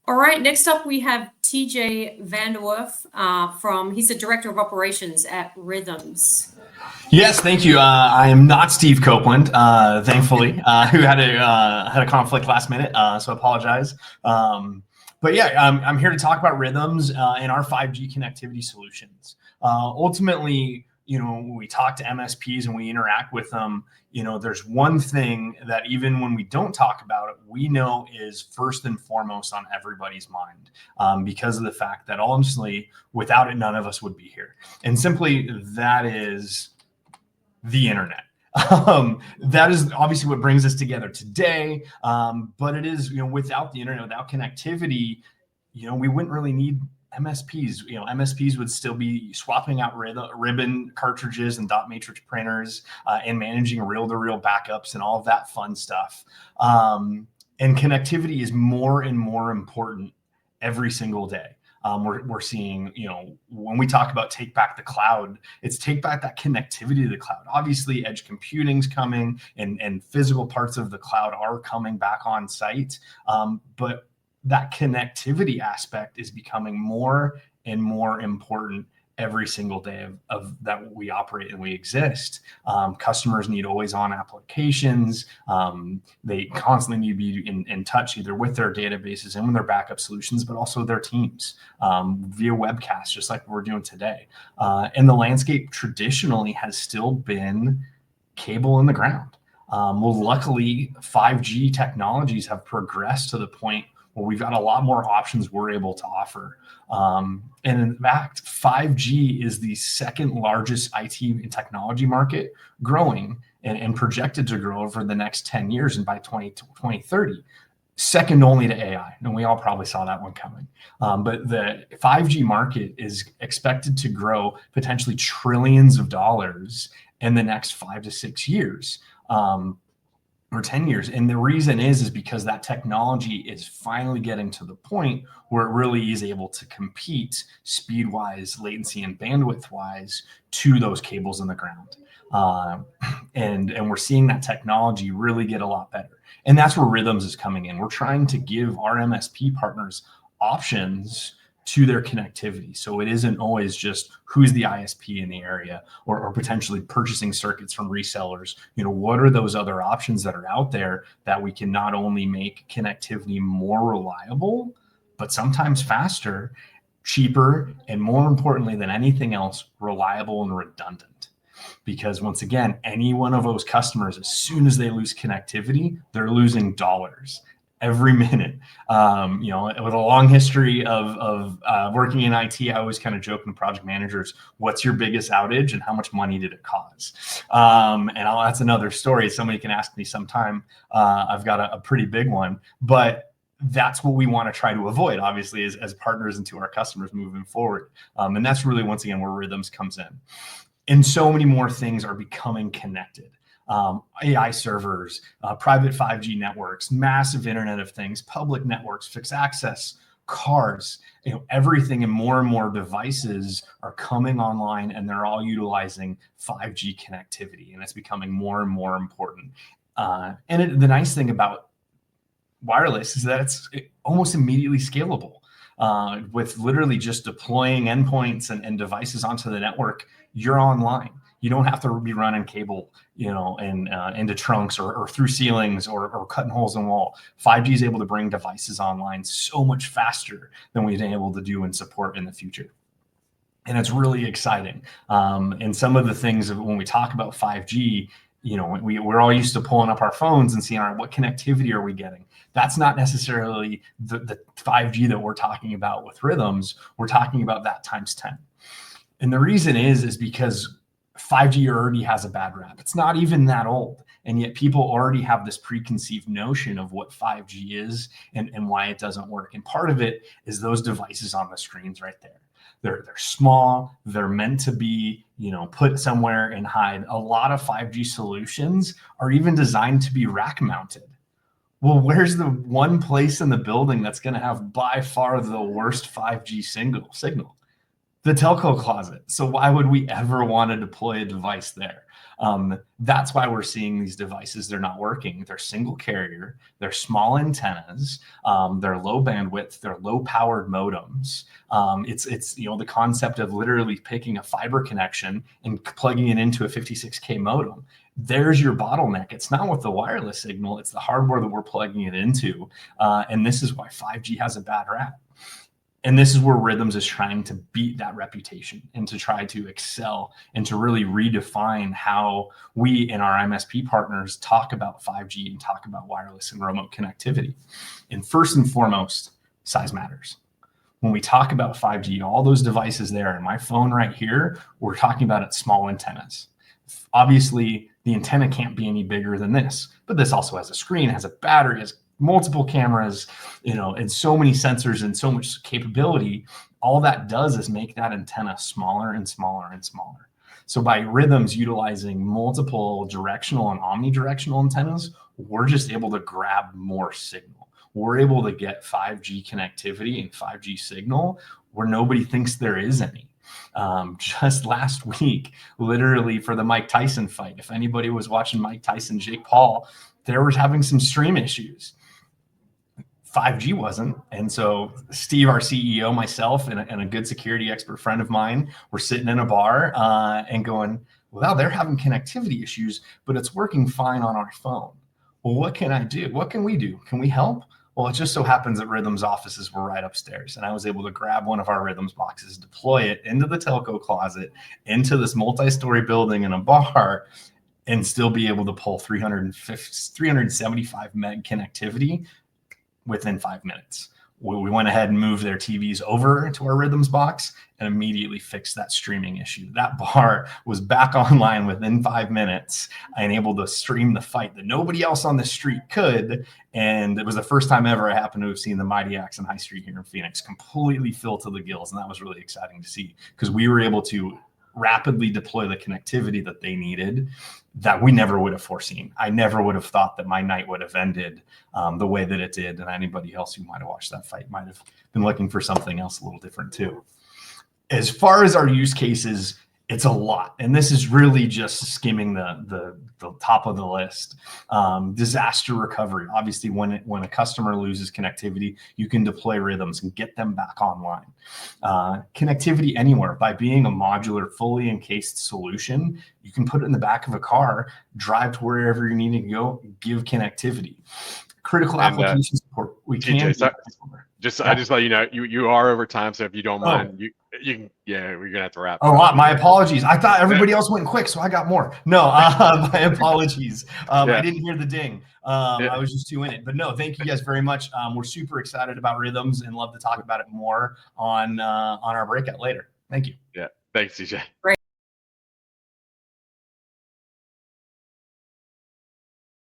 All right, next up we have TJ Vanderwerf he's the Director of Operations at RYTHMz. Yes, thank you. I am not Steve Copeland, thankfully, who had a conflict last minute, so I apologize. But yeah, I'm here to talk about RYTHMz and our 5G connectivity solutions. Ultimately, when we talk to MSPs and we interact with them, there's one thing that even when we don't talk about it, we know is first and foremost on everybody's mind, because of the fact that honestly, without it, none of us would be here. And simply that is the internet. That is obviously what brings us together today. But it is, without the internet, without connectivity, we wouldn't really need MSPs. MSPs would still be swapping out ribbon cartridges and dot matrix printers and managing reel-to-reel backups and all of that fun stuff. And connectivity is more and more important every single day. We're seeing, when we talk about take back the cloud, it's take back that connectivity to the cloud. Obviously, edge computing's coming and physical parts of the cloud are coming back on site. But that connectivity aspect is becoming more and more important every single day of that we operate and we exist. Customers need always on applications. They constantly need to be in touch either with their databases and with their backup solutions, but also their teams via webcast, just like we're doing today. And the landscape traditionally has still been cable in the ground. Well, luckily 5G technologies have progressed to the point where we've got a lot more options we're able to offer. And in fact, 5G is the second largest IT and technology market growing and projected to grow over the next 10 years and by 2030, second only to AI. And we all probably saw that one coming. But the 5G market is expected to grow potentially trillions of dollars in the next 5 to 6 years. Or 10 years. And the reason is because that technology is finally getting to the point where it really is able to compete speed-wise, latency, and bandwidth-wise to those cables in the ground. And we're seeing that technology really get a lot better. And that's where RYTHMz is coming in. We're trying to give our MSP partners options to their connectivity. So it isn't always just who's the ISP in the area or potentially purchasing circuits from resellers. What are those other options that are out there that we can not only make connectivity more reliable, but sometimes faster, cheaper, and more importantly than anything else, reliable and redundant. Because once again, any one of those customers, as soon as they lose connectivity, they're losing dollars every minute. With a long history of working in IT, I always kind of joke with project managers, what's your biggest outage and how much money did it cause? That's another story. Somebody can ask me sometime. I've got a pretty big one, but that's what we want to try to avoid, obviously, as partners and to our customers moving forward. And that's really, once again, where RYTHMz comes in. And so many more things are becoming connected. AI servers, private 5G networks, massive Internet of Things, public networks, fixed access, cars, everything and more devices are coming online and they're all utilizing 5G connectivity, and it's becoming more and more important. The nice thing about wireless is that it's almost immediately scalable. With literally just deploying endpoints and devices onto the network, you're online. You don't have to be running cable, into trunks or through ceilings or cutting holes in the wall. 5G is able to bring devices online so much faster than we've been able to do and support in the future. And it's really exciting. And some of the things when we talk about 5G, we're all used to pulling up our phones and seeing, all right, what connectivity are we getting? That's not necessarily the 5G that we're talking about with RYTHMz. We're talking about that times 10. And the reason is because 5G already has a bad rap. It's not even that old. And yet people already have this preconceived notion of what 5G is and why it doesn't work. And part of it is those devices on the screens right there. They're small. They're meant to be, put somewhere and hide. A lot of 5G solutions are even designed to be rack mounted. Well, where's the one place in the building that's going to have by far the worst 5G signal? the telco closet. So why would we ever want to deploy a device there? That's why we're seeing these devices. They're not working. They're single carrier. They're small antennas. They're low bandwidth. They're low powered modems. It's the concept of literally picking a fiber connection and plugging it into a 56K modem. There's your bottleneck. It's not with the wireless signal. It's the hardware that we're plugging it into. And this is why 5G has a bad rap. And this is where RYTHMz is trying to beat that reputation and to try to excel and to really redefine how we and our MSP partners talk about 5G and talk about wireless and remote connectivity. And first and foremost, size matters. When we talk about 5G, all those devices there and my phone right here, we're talking about its small antennas. Obviously, the antenna can't be any bigger than this, but this also has a screen, has a battery, has multiple cameras, and so many sensors and so much capability. All that does is make that antenna smaller and smaller and smaller. So by RYTHMz utilizing multiple directional and omnidirectional antennas, we're just able to grab more signal. We're able to get 5G connectivity and 5G signal where nobody thinks there is any. Just last week, literally for the Mike Tyson fight, if anybody was watching Mike Tyson, Jake Paul, they were having some stream issues. 5G wasn't. And so Steve, our CEO, myself, and a good security expert friend of mine, were sitting in a bar and going, well, they're having connectivity issues, but it's working fine on our phone. Well, what can I do? What can we do? Can we help? Well, it just so happens that RYTHMZ offices were right upstairs, and I was able to grab one of our RYTHMZ boxes, deploy it into the telco closet, into this multi-story building in a bar, and still be able to pull 375 meg connectivity within 5 minutes. We went ahead and moved their TVs over to our RYTHMZ box and immediately fixed that streaming issue. That bar was back online within 5 minutes and able to stream the fight that nobody else on the street could. And it was the first time ever I happened to have seen the Mighty Axe on High Street here in Phoenix completely fill to the gills. And that was really exciting to see because we were able to rapidly deploy the connectivity that they needed that we never would have foreseen. I never would have thought that my night would have ended the way that it did. And anybody else who might have watched that fight might have been looking for something else a little different too. As far as our use cases, it's a lot. And this is really just skimming the top of the list. Disaster recovery. Obviously, when a customer loses connectivity, you can deploy RYTHMZ and get them back online. Connectivity anywhere. By being a modular, fully encased solution, you can put it in the back of a car, drive to wherever you need to go, give connectivtivity. Critical application support. We can. I just let you know, you are over time, so if you don't mind, you can, we're gonna have to wrap. Oh, my apologies. I thought everybody else went quick, so I got more. No, my apologies. I didn't hear the ding. I was just too in it. But no, thank you guys very much. We're super excited about RYTHMZ and love to talk about it more on our breakout later. Thank you. Yeah, thanks, CJ. Great.